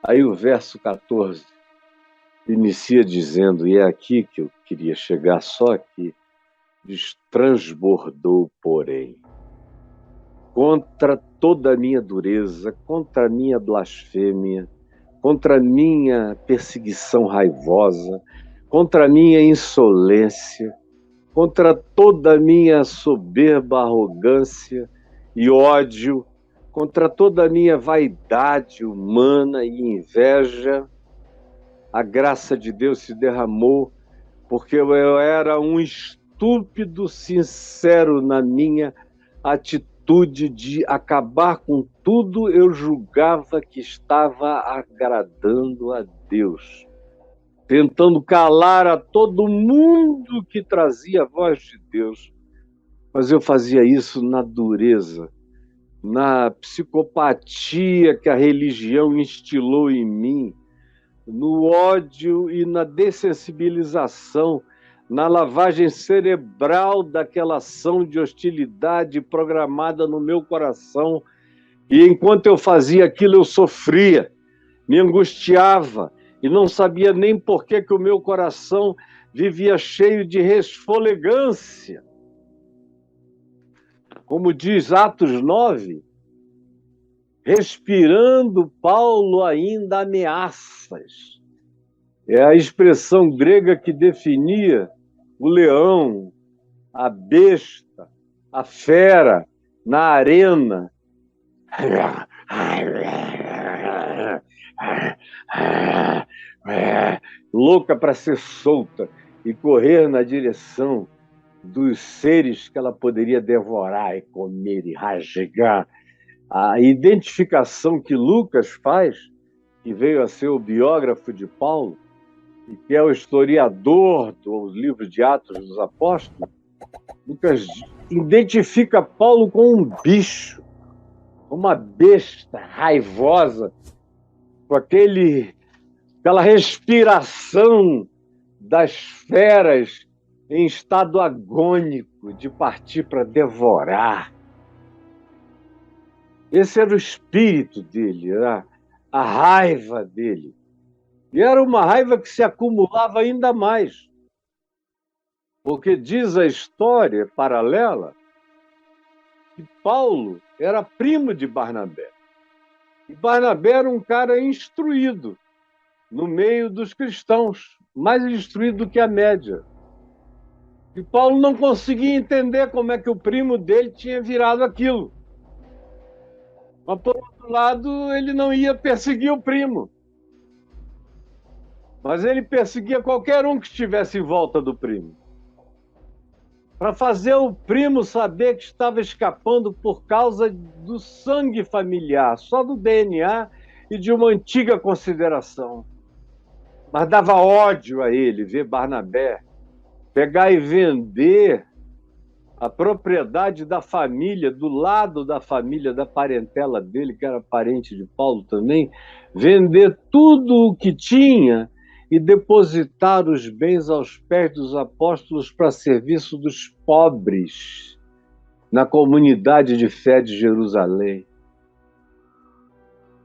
Aí o verso 14 inicia dizendo, e é aqui que eu queria chegar, só aqui, diz: transbordou, porém, contra toda a minha dureza, contra a minha blasfêmia, contra a minha perseguição raivosa, contra a minha insolência, contra toda a minha soberba arrogância e ódio, contra toda a minha vaidade humana e inveja, a graça de Deus se derramou, porque eu era um estúpido sincero na minha atitude de acabar com tudo. Eu julgava que estava agradando a Deus, tentando calar a todo mundo que trazia a voz de Deus. Mas eu fazia isso na dureza, na psicopatia que a religião instilou em mim, no ódio e na dessensibilização, na lavagem cerebral daquela ação de hostilidade programada no meu coração. E enquanto eu fazia aquilo, eu sofria, me angustiava e não sabia nem por que o meu coração vivia cheio de resfolegância. Como diz Atos 9, respirando, Paulo ainda ameaças. É a expressão grega que definia o leão, a besta, a fera na arena. Louca para ser solta e correr na direção dos seres que ela poderia devorar e comer e rasgar. A identificação que Lucas faz, que veio a ser o biógrafo de Paulo, e que é o historiador dos livros de Atos dos Apóstolos, Lucas identifica Paulo com um bicho, uma besta raivosa, com aquela respiração das feras em estado agônico de partir para devorar. Esse era o espírito dele, era a raiva dele. E era uma raiva que se acumulava ainda mais. Porque diz a história paralela que Paulo era primo de Barnabé. E Barnabé era um cara instruído no meio dos cristãos, mais instruído do que a média. E Paulo não conseguia entender como é que o primo dele tinha virado aquilo. Mas, por outro lado, ele não ia perseguir o primo. Mas ele perseguia qualquer um que estivesse em volta do primo, para fazer o primo saber que estava escapando por causa do sangue familiar, só do DNA e de uma antiga consideração. Mas dava ódio a ele ver Barnabé pegar e vender a propriedade da família, do lado da família, da parentela dele, que era parente de Paulo também, vender tudo o que tinha e depositar os bens aos pés dos apóstolos para serviço dos pobres na comunidade de fé de Jerusalém.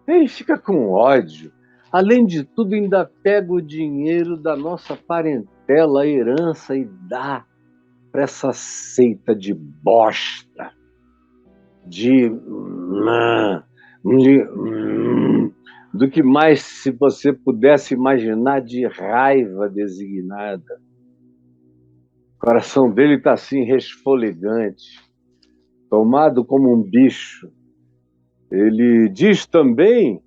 Ele fica com ódio. Além de tudo, ainda pega o dinheiro da nossa parentela, a herança, e dá para essa seita de bosta, do que mais, se você pudesse imaginar, de raiva designada. O coração dele está assim, resfolegante, tomado como um bicho. Ele diz também,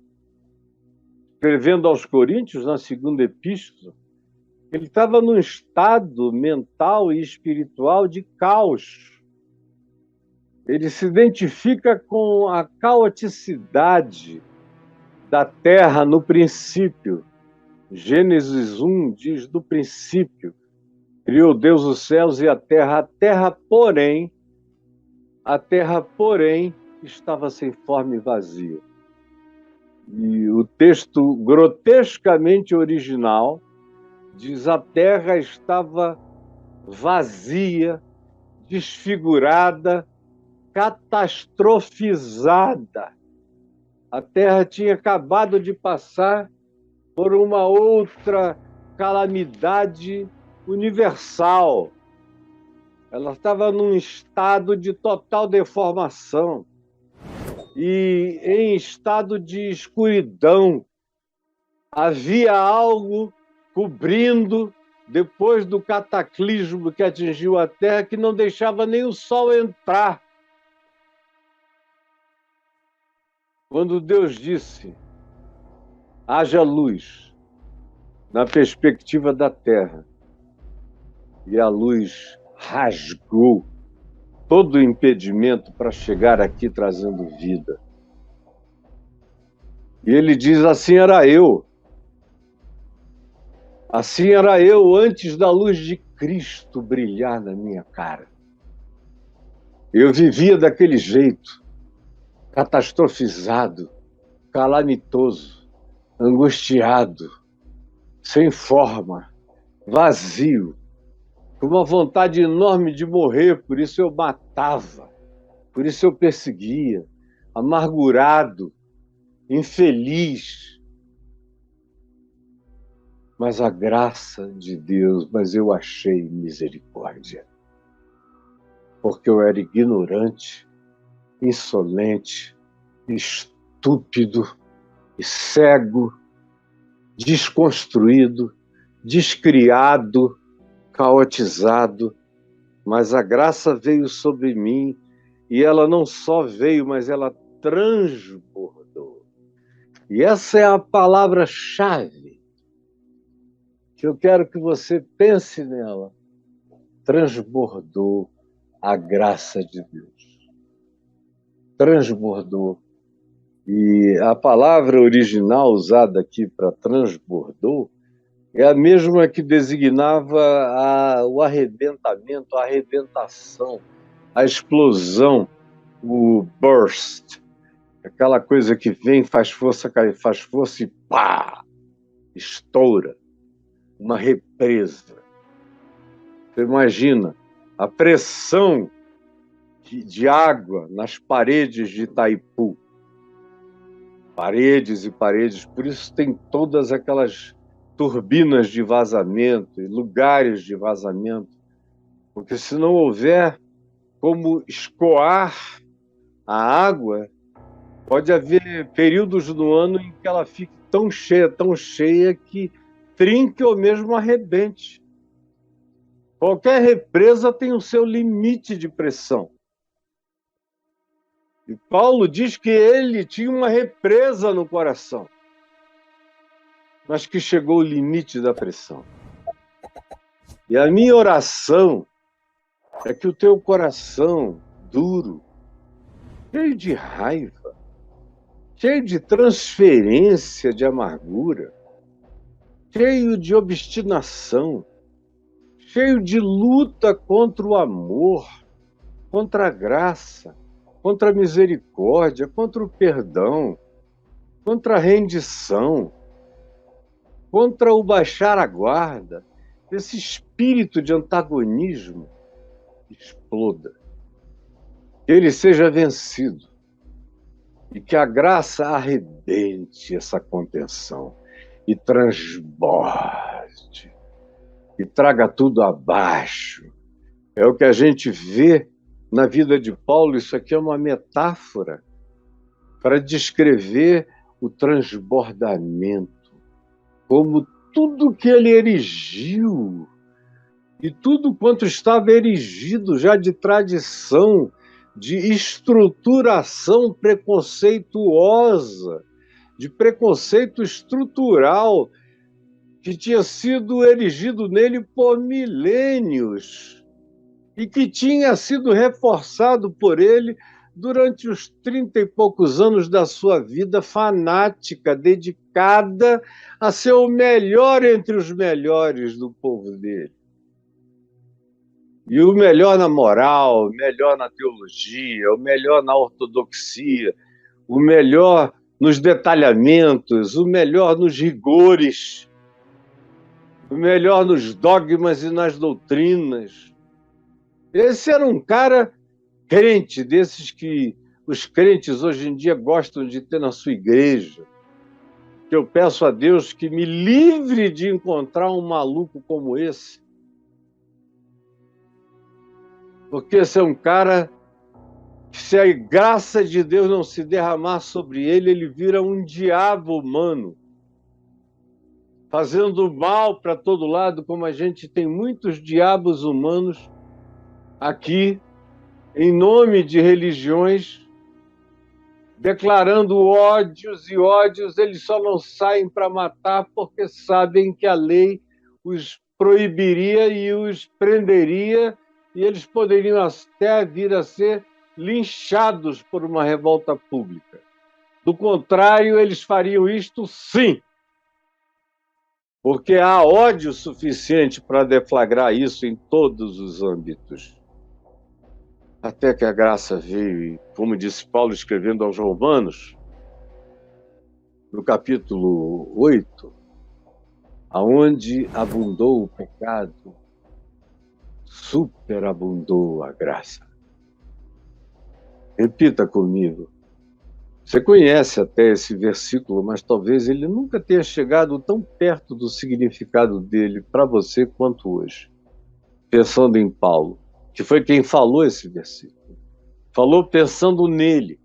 escrevendo aos Coríntios, na segunda epístola, ele estava num estado mental e espiritual de caos. Ele se identifica com a caoticidade da terra no princípio. Gênesis 1 diz: do princípio criou Deus os céus e a terra, porém, estava sem forma e vazia. E o texto grotescamente original diz: a terra estava vazia, desfigurada, catastrofizada. A Terra tinha acabado de passar por uma outra calamidade universal. Ela estava num estado de total deformação e em estado de escuridão. Havia algo cobrindo, depois do cataclismo que atingiu a Terra, que não deixava nem o sol entrar. Quando Deus disse, haja luz, na perspectiva da Terra, e a luz rasgou todo o impedimento para chegar aqui trazendo vida. E ele diz, assim era eu. Assim era eu antes da luz de Cristo brilhar na minha cara. Eu vivia daquele jeito, catastrofizado, calamitoso, angustiado, sem forma, vazio, com uma vontade enorme de morrer, por isso eu matava, por isso eu perseguia, amargurado, infeliz. Mas a graça de Deus, mas eu achei misericórdia. Porque eu era ignorante, insolente, estúpido e cego, desconstruído, descriado, caotizado, mas a graça veio sobre mim e ela não só veio, mas ela transbordou. E essa é a palavra-chave que eu quero que você pense nela. Transbordou a graça de Deus. Transbordou. E a palavra original usada aqui para transbordou é a mesma que designava o arrebentamento, a arrebentação, a explosão, o burst. Aquela coisa que vem, faz força e pá! Estoura. Uma represa. Você imagina a pressão de água nas paredes de Itaipu. Paredes e paredes, por isso tem todas aquelas turbinas de vazamento e lugares de vazamento, porque se não houver como escoar a água, pode haver períodos no ano em que ela fique tão cheia que trinque ou mesmo arrebente. Qualquer represa tem o seu limite de pressão. E Paulo diz que ele tinha uma represa no coração, mas que chegou ao limite da pressão. E a minha oração é que o teu coração duro, cheio de raiva, cheio de transferência de amargura, cheio de obstinação, cheio de luta contra o amor, contra a graça, contra a misericórdia, contra o perdão, contra a rendição, contra o baixar a guarda, esse espírito de antagonismo exploda. Que ele seja vencido e que a graça arrebente essa contenção e transborde e traga tudo abaixo. É o que a gente vê na vida de Paulo. Isso aqui é uma metáfora para descrever o transbordamento, como tudo que ele erigiu e tudo quanto estava erigido já de tradição, de estruturação preconceituosa, de preconceito estrutural, que tinha sido erigido nele por milênios e que tinha sido reforçado por ele durante os 30 e poucos anos da sua vida fanática, dedicada a ser o melhor entre os melhores do povo dele. E o melhor na moral, o melhor na teologia, o melhor na ortodoxia, o melhor nos detalhamentos, o melhor nos rigores, o melhor nos dogmas e nas doutrinas. Esse era um cara crente, desses que os crentes hoje em dia gostam de ter na sua igreja, que eu peço a Deus que me livre de encontrar um maluco como esse. Porque esse é um cara que, se a graça de Deus não se derramar sobre ele, ele vira um diabo humano, fazendo mal para todo lado, como a gente tem muitos diabos humanos aqui, em nome de religiões, declarando ódios e ódios. Eles só não saem para matar porque sabem que a lei os proibiria e os prenderia, e eles poderiam até vir a ser linchados por uma revolta pública. Do contrário, eles fariam isto sim, porque há ódio suficiente para deflagrar isso em todos os âmbitos. Até que a graça veio, e, como disse Paulo escrevendo aos Romanos, no capítulo 8, aonde abundou o pecado, superabundou a graça. Repita comigo. Você conhece até esse versículo, mas talvez ele nunca tenha chegado tão perto do significado dele para você quanto hoje. Pensando em Paulo, que foi quem falou esse versículo. Falou pensando nele.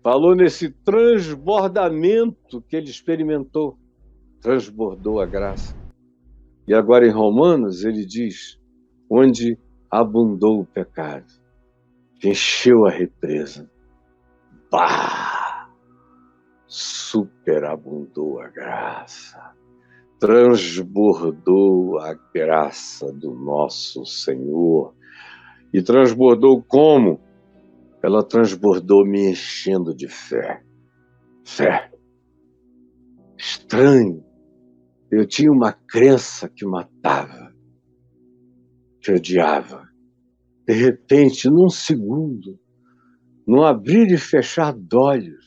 Falou nesse transbordamento que ele experimentou. Transbordou a graça. E agora em Romanos ele diz, onde abundou o pecado, encheu a represa. Bah! Superabundou a graça, transbordou a graça do nosso Senhor. E transbordou como? Ela transbordou me enchendo de fé. Fé. Estranho. Eu tinha uma crença que matava, que odiava. De repente, num segundo, num abrir e fechar de olhos,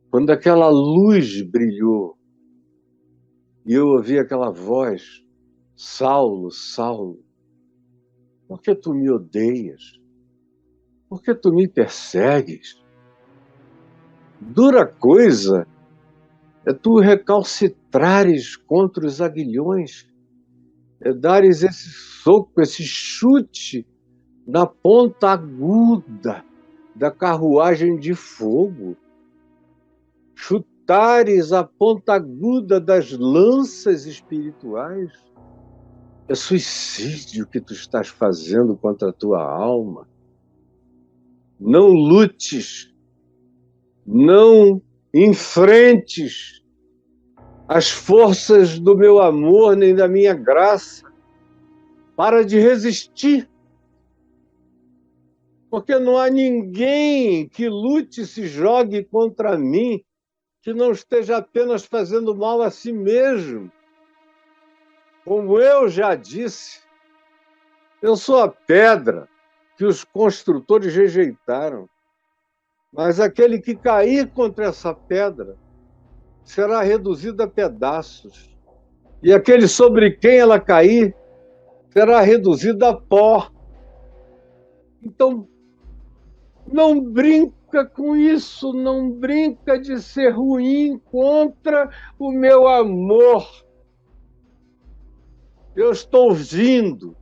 quando aquela luz brilhou e eu ouvi aquela voz, Saulo, Saulo, por que tu me odeias? Por que tu me persegues? Dura coisa é tu recalcitrares contra os aguilhões, é dares esse soco, esse chute na ponta aguda da carruagem de fogo, chutares a ponta aguda das lanças espirituais. É suicídio que tu estás fazendo contra a tua alma. Não lutes, não enfrentes as forças do meu amor nem da minha graça. Para de resistir. Porque não há ninguém que lute e se jogue contra mim que não esteja apenas fazendo mal a si mesmo. Como eu já disse, eu sou a pedra que os construtores rejeitaram. Mas aquele que cair contra essa pedra será reduzido a pedaços. E aquele sobre quem ela cair será reduzido a pó. Então, não brinca com isso, não brinca de ser ruim contra o meu amor. Eu estou vindo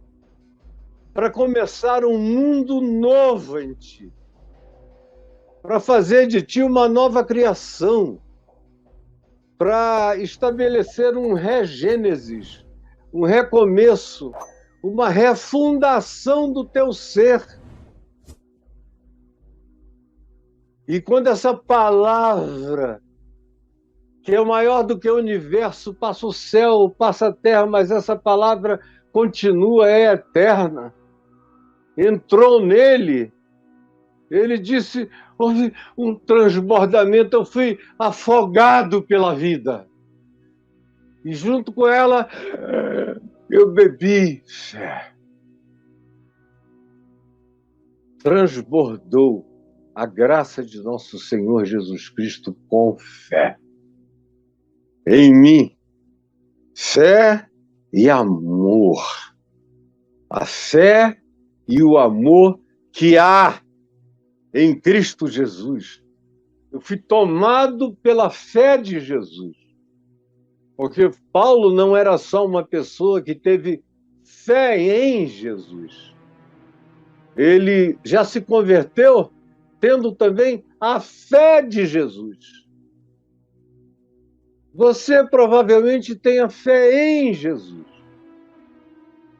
para começar um mundo novo em ti, para fazer de ti uma nova criação, para estabelecer um regênesis, um recomeço, uma refundação do teu ser. E quando essa palavra, que é maior do que o universo, passa o céu, passa a terra, mas essa palavra continua, é eterna, entrou nele, ele disse, houve um transbordamento, eu fui afogado pela vida. E junto com ela, eu bebi fé. Transbordou a graça de nosso Senhor Jesus Cristo com fé. Em mim, fé e amor. A fé e o amor que há em Cristo Jesus. Eu fui tomado pela fé de Jesus. Porque Paulo não era só uma pessoa que teve fé em Jesus. Ele já se converteu tendo também a fé de Jesus. Você provavelmente tem a fé em Jesus.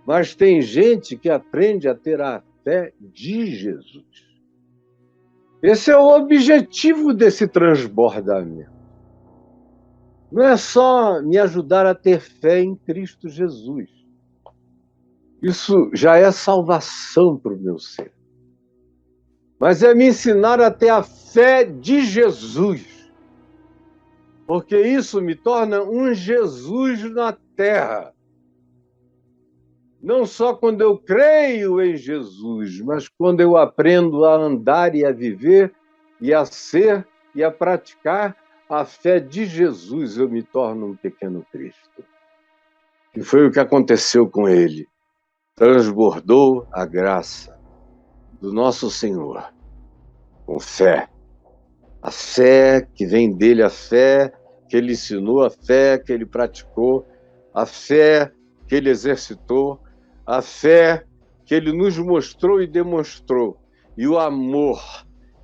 Mas tem gente que aprende a ter a fé de Jesus. Esse é o objetivo desse transbordamento. Não é só me ajudar a ter fé em Cristo Jesus. Isso já é salvação para o meu ser. Mas é me ensinar a ter a fé de Jesus. Porque isso me torna um Jesus na terra. Não só quando eu creio em Jesus, mas quando eu aprendo a andar e a viver, e a ser e a praticar a fé de Jesus, eu me torno um pequeno Cristo. E foi o que aconteceu com ele. Transbordou a graça do nosso Senhor com fé. A fé que vem dele, a fé que ele ensinou, a fé que ele praticou, a fé que ele exercitou, a fé que ele nos mostrou e demonstrou, e o amor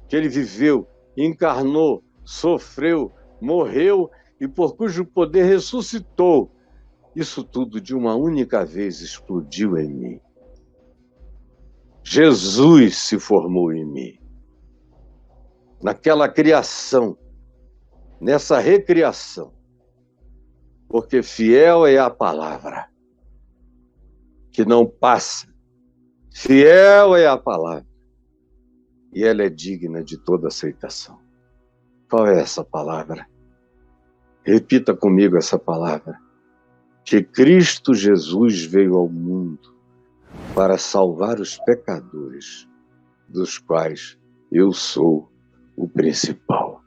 que ele viveu, encarnou, sofreu, morreu e por cujo poder ressuscitou. Isso tudo de uma única vez explodiu em mim. Jesus se formou em mim. Naquela criação, nessa recriação, porque fiel é a palavra que não passa. Fiel é a palavra e ela é digna de toda aceitação. Qual é essa palavra? Repita comigo essa palavra. Que Cristo Jesus veio ao mundo para salvar os pecadores, dos quais eu sou o principal.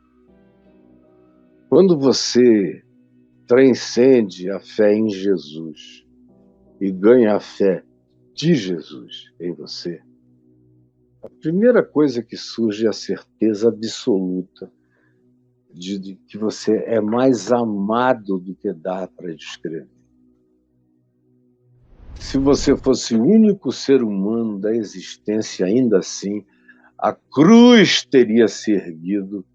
Quando você transcende a fé em Jesus e ganha a fé de Jesus em você, a primeira coisa que surge é a certeza absoluta de que você é mais amado do que dá para descrever. Se você fosse o único ser humano da existência, ainda assim, a cruz teria se erguido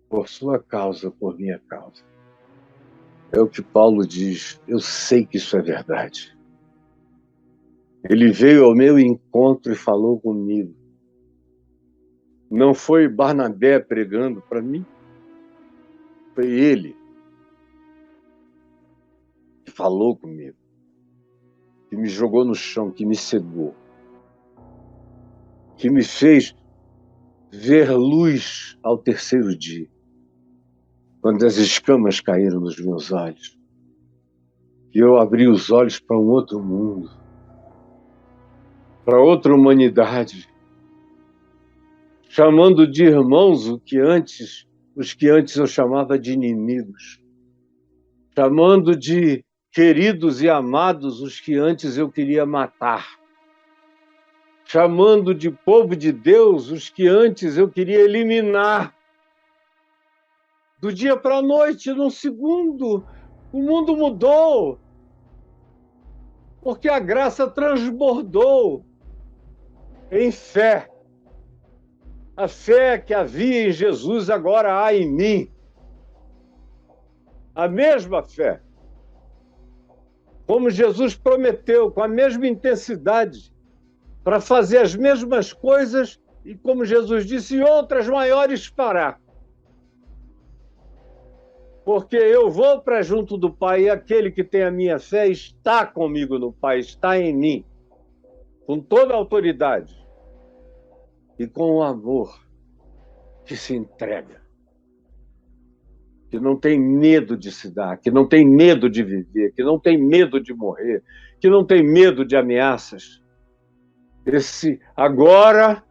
por sua causa, por minha causa. É o que Paulo diz, eu sei que isso é verdade. Ele veio ao meu encontro e falou comigo. Não foi Barnabé pregando para mim, foi ele que falou comigo, que me jogou no chão, que me cegou, que me fez ver luz ao terceiro dia, quando as escamas caíram nos meus olhos. E eu abri os olhos para um outro mundo, para outra humanidade, chamando de irmãos os que antes eu chamava de inimigos, chamando de queridos e amados os que antes eu queria matar, chamando de povo de Deus os que antes eu queria eliminar. Do dia para a noite, num segundo, o mundo mudou, porque a graça transbordou em fé. A fé que havia em Jesus agora há em mim. A mesma fé. Como Jesus prometeu, com a mesma intensidade, para fazer as mesmas coisas e, como Jesus disse, outras maiores fará. Porque eu vou para junto do Pai e aquele que tem a minha fé está comigo no Pai, está em mim, com toda a autoridade e com o amor que se entrega, que não tem medo de se dar, que não tem medo de viver, que não tem medo de morrer, que não tem medo de ameaças. Esse agora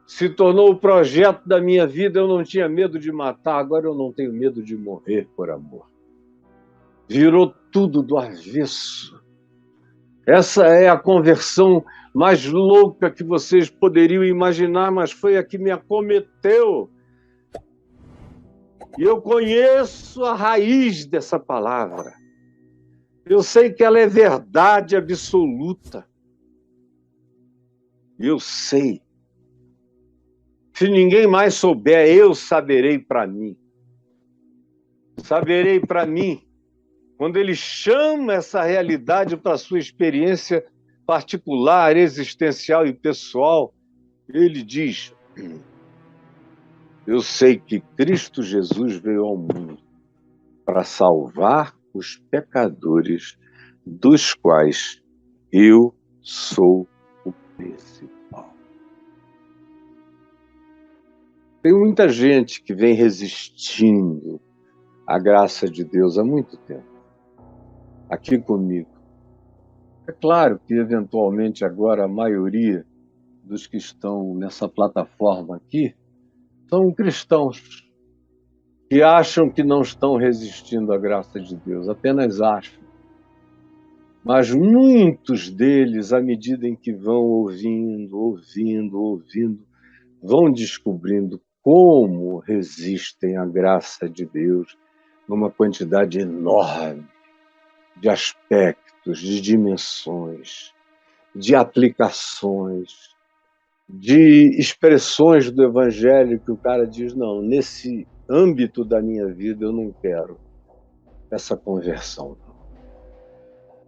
se tornou o projeto da minha vida. Eu não tinha medo de matar, agora eu não tenho medo de morrer por amor. Virou tudo do avesso. Essa é a conversão mais louca que vocês poderiam imaginar, mas foi a que me acometeu. E eu conheço a raiz dessa palavra. Eu sei que ela é verdade absoluta. Eu sei. Se ninguém mais souber, eu saberei para mim. Saberei para mim. Quando ele chama essa realidade para a sua experiência particular, existencial e pessoal, ele diz: eu sei que Cristo Jesus veio ao mundo para salvar os pecadores, dos quais eu sou o principal. Tem muita gente que vem resistindo à graça de Deus há muito tempo, aqui comigo. É claro que, eventualmente, agora a maioria dos que estão nessa plataforma aqui são cristãos que acham que não estão resistindo à graça de Deus, apenas acham. Mas muitos deles, à medida em que vão ouvindo, vão descobrindo como resistem à graça de Deus numa quantidade enorme de aspectos, de dimensões, de aplicações, de expressões do Evangelho que o cara diz, não, nesse âmbito da minha vida eu não quero essa conversão.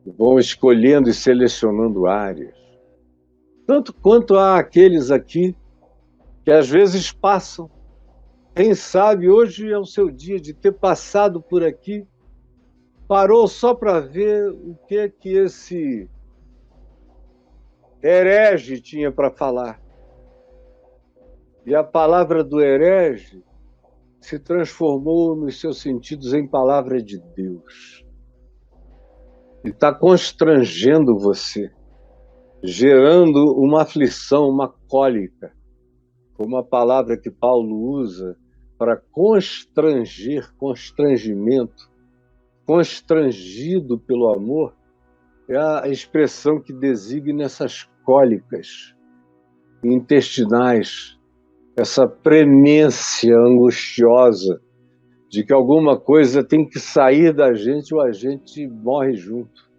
Vão escolhendo e selecionando áreas. Tanto quanto há aqueles aqui que às vezes passam. Quem sabe hoje é o seu dia de ter passado por aqui, parou só para ver o que esse herege tinha para falar. E a palavra do herege se transformou nos seus sentidos em palavra de Deus. E está constrangendo você, gerando uma aflição, uma cólica, como a palavra que Paulo usa para constranger, constrangimento, constrangido pelo amor, é a expressão que designa essas cólicas intestinais, essa premência angustiosa de que alguma coisa tem que sair da gente ou a gente morre junto.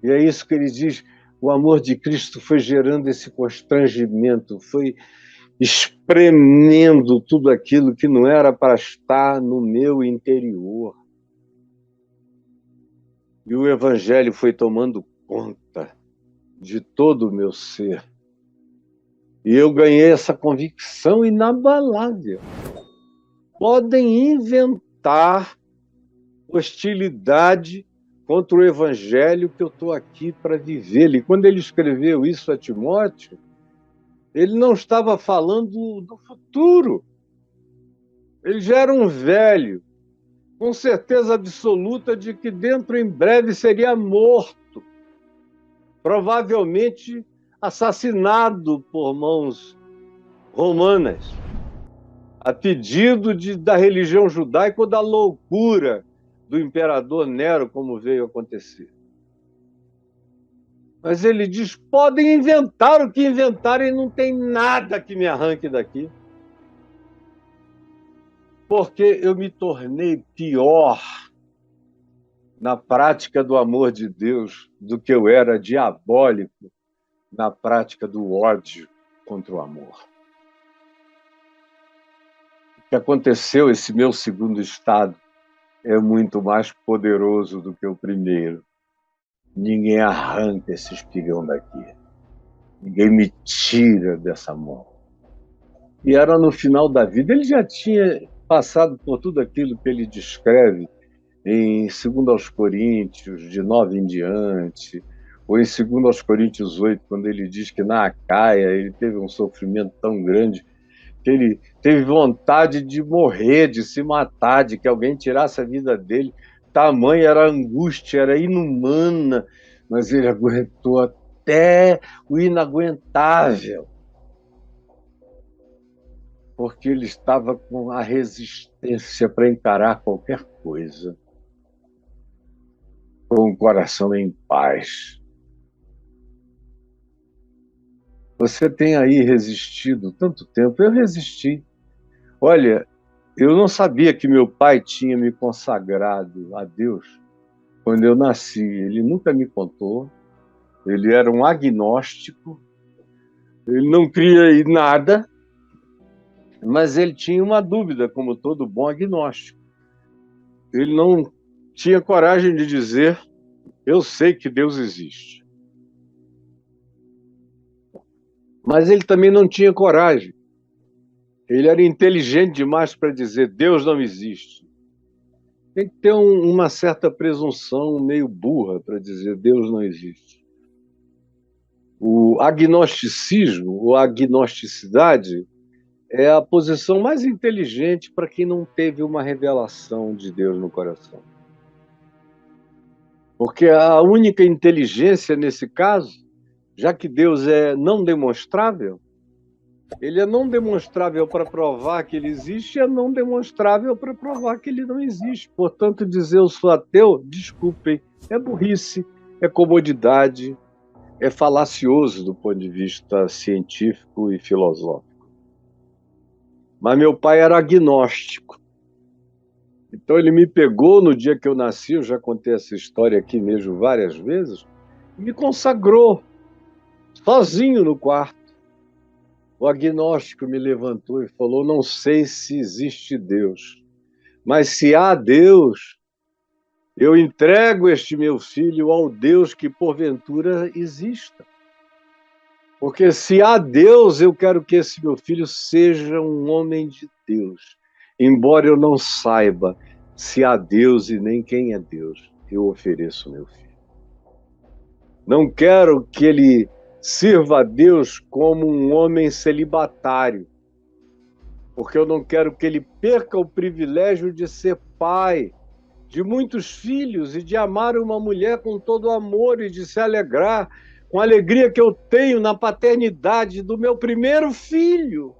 E é isso que ele diz, o amor de Cristo foi gerando esse constrangimento, foi espremendo tudo aquilo que não era para estar no meu interior. E o Evangelho foi tomando conta de todo o meu ser. E eu ganhei essa convicção inabalável. Podem inventar hostilidade contra o Evangelho que eu estou aqui para viver. E quando ele escreveu isso a Timóteo, ele não estava falando do futuro. Ele já era um velho, com certeza absoluta de que dentro em breve seria morto, provavelmente assassinado por mãos romanas, a pedido da religião judaica ou da loucura do imperador Nero, como veio acontecer. Mas ele diz, podem inventar o que inventarem, não tem nada que me arranque daqui. Porque eu me tornei pior na prática do amor de Deus do que eu era diabólico na prática do ódio contra o amor. O que aconteceu, esse meu segundo estado, é muito mais poderoso do que o primeiro. Ninguém arranca esse espigão daqui. Ninguém me tira dessa mão. E era no final da vida. Ele já tinha passado por tudo aquilo que ele descreve em 2 Coríntios, de 9 em diante, ou em 2 Coríntios 8, quando ele diz que na Acaia ele teve um sofrimento tão grande que ele teve vontade de morrer, de se matar, de que alguém tirasse a vida dele. Tamanha era a angústia, era inumana, mas ele aguentou até o inaguentável, porque ele estava com a resistência para encarar qualquer coisa. com o coração em paz. Você tem aí resistido tanto tempo. Eu resisti. Olha, eu não sabia que meu pai tinha me consagrado a Deus quando eu nasci. Ele nunca me contou. Ele era um agnóstico. Ele não cria em nada, mas ele tinha uma dúvida, como todo bom agnóstico. Ele não tinha coragem de dizer: eu sei que Deus existe. Mas ele também não tinha coragem. Ele era inteligente demais para dizer: Deus não existe. Tem que ter uma certa presunção meio burra para dizer: Deus não existe. O agnosticismo, ou agnosticidade, é a posição mais inteligente para quem não teve uma revelação de Deus no coração. Porque a única inteligência nesse caso, já que Deus é não demonstrável, ele é não demonstrável para provar que ele existe e é não demonstrável para provar que ele não existe. Portanto, dizer eu sou ateu, desculpem, é burrice, é comodidade, é falacioso do ponto de vista científico e filosófico. Mas meu pai era agnóstico. Então ele me pegou no dia que eu nasci, eu já contei essa história aqui mesmo várias vezes, e me consagrou, sozinho no quarto. O agnóstico me levantou e falou: não sei se existe Deus, mas se há Deus, eu entrego este meu filho ao Deus que porventura exista. Porque se há Deus, eu quero que esse meu filho seja um homem de Deus. Embora eu não saiba se há Deus e nem quem é Deus, eu ofereço meu filho. Não quero que ele sirva a Deus como um homem celibatário, porque eu não quero que ele perca o privilégio de ser pai de muitos filhos e de amar uma mulher com todo amor e de se alegrar com a alegria que eu tenho na paternidade do meu primeiro filho,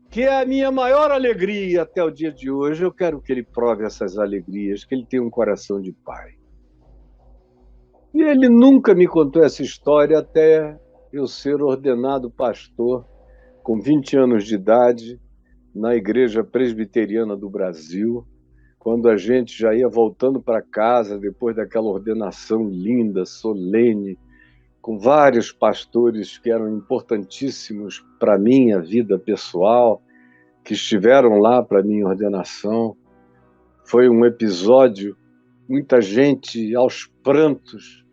que é a minha maior alegria até o dia de hoje. Eu quero que ele prove essas alegrias, que ele tenha um coração de pai. E ele nunca me contou essa história até eu ser ordenado pastor com 20 anos de idade na Igreja Presbiteriana do Brasil, quando a gente já ia voltando para casa depois daquela ordenação linda, solene, com vários pastores que eram importantíssimos para a minha vida pessoal, que estiveram lá para a minha ordenação. Foi um episódio, muita gente aos prantos,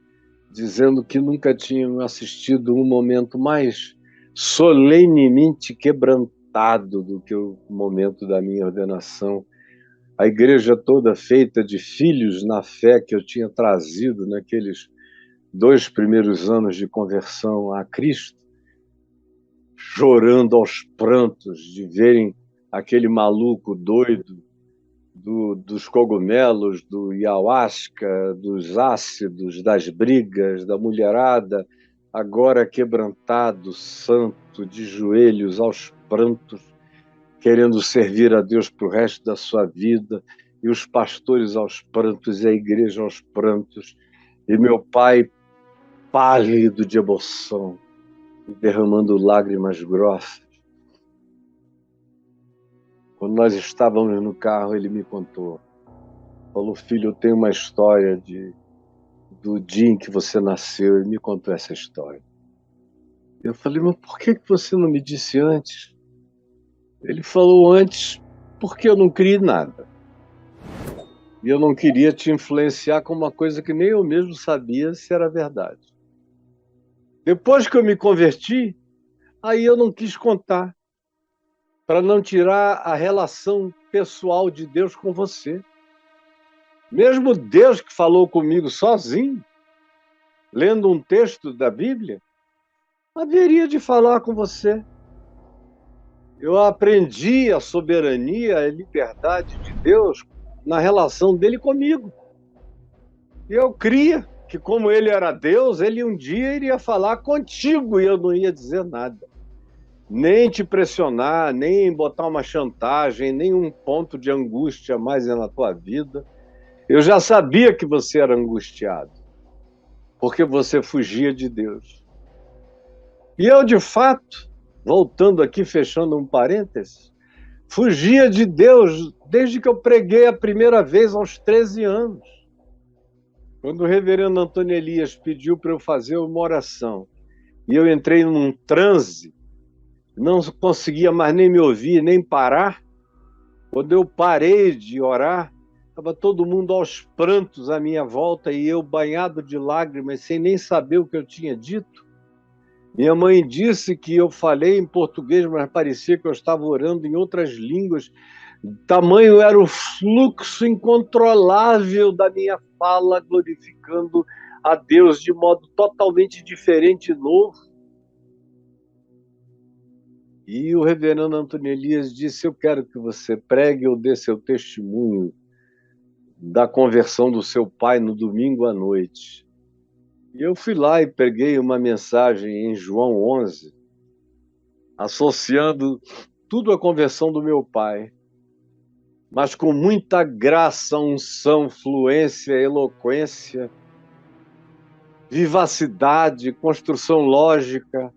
dizendo que nunca tinham assistido um momento mais solenemente quebrantado do que o momento da minha ordenação. A igreja toda feita de filhos na fé que eu tinha trazido naqueles 2 primeiros anos de conversão a Cristo, chorando aos prantos de verem aquele maluco doido dos cogumelos, do ayahuasca, dos ácidos, das brigas, da mulherada, agora quebrantado, santo, de joelhos aos prantos, querendo servir a Deus para o resto da sua vida, e os pastores aos prantos, e a igreja aos prantos, e meu pai pálido de emoção, derramando lágrimas grossas. Quando nós estávamos no carro, ele me contou. Falou: filho, eu tenho uma história do dia em que você nasceu. Ele me contou essa história. Eu falei: mas por que você não me disse antes? Ele falou: antes porque eu não criei nada. E eu não queria te influenciar com uma coisa que nem eu mesmo sabia se era verdade. Depois que eu me converti, aí eu não quis contar, para não tirar a relação pessoal de Deus com você. Mesmo Deus que falou comigo sozinho, lendo um texto da Bíblia, haveria de falar com você. Eu aprendi a soberania, a liberdade de Deus na relação dele comigo. E eu cria que, como ele era Deus, ele um dia iria falar contigo e eu não ia dizer nada. Nem te pressionar, nem botar uma chantagem, nem um ponto de angústia mais na tua vida. Eu já sabia que você era angustiado, porque você fugia de Deus. E eu, de fato, voltando aqui, fechando um parênteses, fugia de Deus desde que eu preguei a primeira vez aos 13 anos. Quando o reverendo Antônio Elias pediu para eu fazer uma oração, e eu entrei num transe, não conseguia mais nem me ouvir, nem parar. Quando eu parei de orar, estava todo mundo aos prantos à minha volta e eu banhado de lágrimas, sem nem saber o que eu tinha dito. Minha mãe disse que eu falei em português, mas parecia que eu estava orando em outras línguas. Tamanho era o fluxo incontrolável da minha fala, glorificando a Deus de modo totalmente diferente e novo. E o reverendo Antônio Elias disse: eu quero que você pregue ou dê seu testemunho da conversão do seu pai no domingo à noite. E eu fui lá e preguei uma mensagem em João 11, associando tudo à conversão do meu pai, mas com muita graça, unção, fluência, eloquência, vivacidade, construção lógica.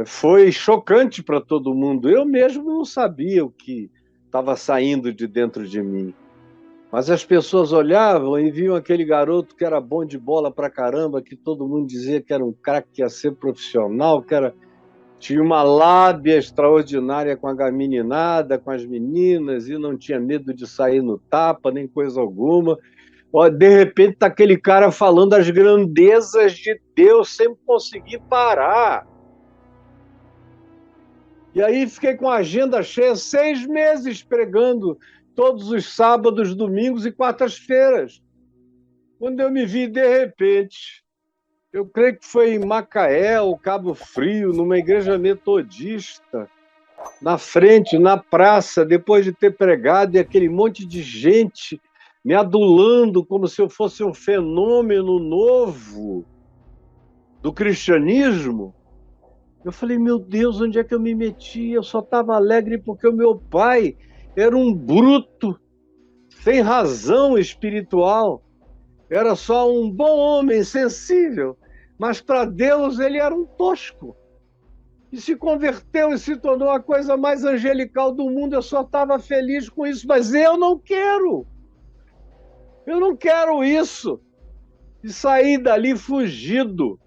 Foi chocante para todo mundo. Eu mesmo não sabia o que estava saindo de dentro de mim. Mas as pessoas olhavam e viam aquele garoto que era bom de bola pra caramba, que todo mundo dizia que era um craque, que ia ser profissional, tinha uma lábia extraordinária com a meninada, com as meninas, e não tinha medo de sair no tapa, nem coisa alguma. De repente está aquele cara falando as grandezas de Deus sem conseguir parar. E aí fiquei com a agenda cheia, 6 meses pregando todos os sábados, domingos e quartas-feiras. Quando eu me vi, de repente, eu creio que foi em Macaé, ou Cabo Frio, numa igreja metodista, na frente, na praça, depois de ter pregado, e aquele monte de gente me adulando como se eu fosse um fenômeno novo do cristianismo. Eu falei, meu Deus, onde é que eu me meti? Eu só estava alegre porque o meu pai era um bruto, sem razão espiritual. Era só um bom homem, sensível. Mas para Deus ele era um tosco. E se converteu e se tornou a coisa mais angelical do mundo. Eu só estava feliz com isso. Mas eu não quero. Eu não quero isso. E saí dali fugido.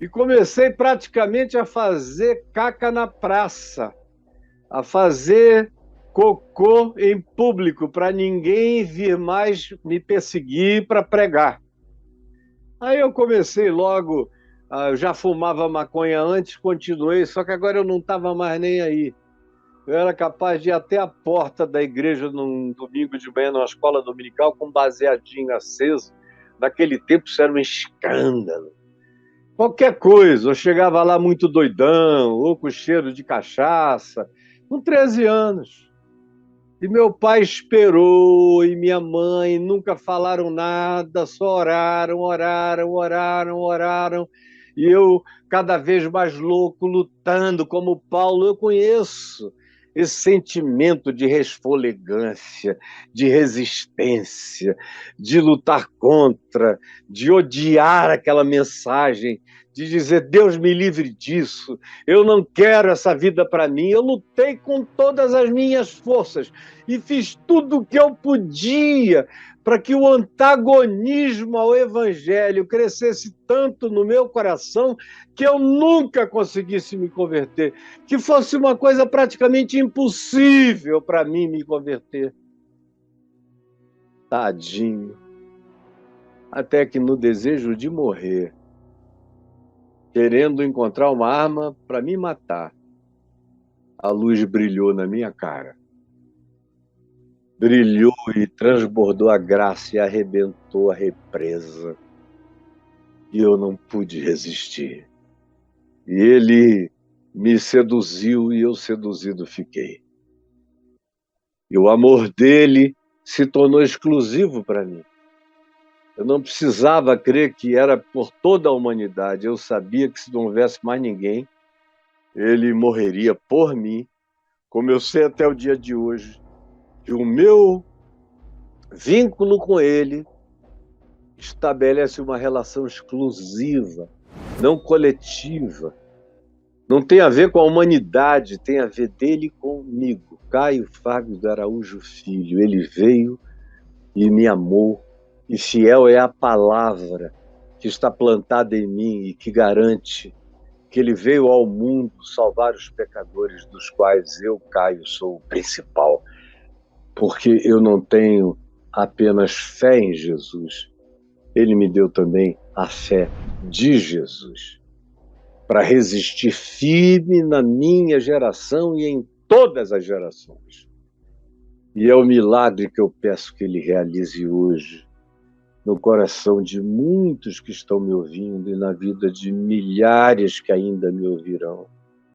E comecei praticamente a fazer caca na praça, a fazer cocô em público, para ninguém vir mais me perseguir para pregar. Aí eu comecei logo, eu já fumava maconha antes, continuei, só que agora eu não estava mais nem aí. Eu era capaz de ir até a porta da igreja num domingo de manhã, numa escola dominical, com um baseadinho aceso. Naquele tempo isso era um escândalo. Qualquer coisa, eu chegava lá muito doidão, ou com cheiro de cachaça, com 13 anos. E meu pai esperou, e minha mãe nunca falaram nada, só oraram, oraram, oraram, oraram. E eu, cada vez mais louco, lutando como Paulo. Eu conheço esse sentimento de resfolegância, de resistência, de lutar contra, de odiar aquela mensagem, de dizer, Deus me livre disso, eu não quero essa vida para mim. Eu lutei com todas as minhas forças e fiz tudo o que eu podia para que o antagonismo ao evangelho crescesse tanto no meu coração que eu nunca conseguisse me converter, que fosse uma coisa praticamente impossível para mim me converter. Tadinho. Até que no desejo de morrer, querendo encontrar uma arma para me matar, a luz brilhou na minha cara. Brilhou e transbordou a graça e arrebentou a represa. E eu não pude resistir. E ele me seduziu e eu seduzido fiquei. E o amor dele se tornou exclusivo para mim. Eu não precisava crer que era por toda a humanidade. Eu sabia que se não houvesse mais ninguém, ele morreria por mim, como eu sei até o dia de hoje, que o meu vínculo com Ele, estabelece uma relação exclusiva, não coletiva. Não tem a ver com a humanidade, tem a ver dele comigo. Caio Fábio de Araújo Filho, ele veio e me amou, e fiel é a palavra que está plantada em mim e que garante que ele veio ao mundo salvar os pecadores, dos quais eu, Caio, sou o principal. Porque eu não tenho apenas fé em Jesus, ele me deu também a fé de Jesus, para resistir firme na minha geração e em todas as gerações. E é o milagre que eu peço que ele realize hoje, no coração de muitos que estão me ouvindo e na vida de milhares que ainda me ouvirão.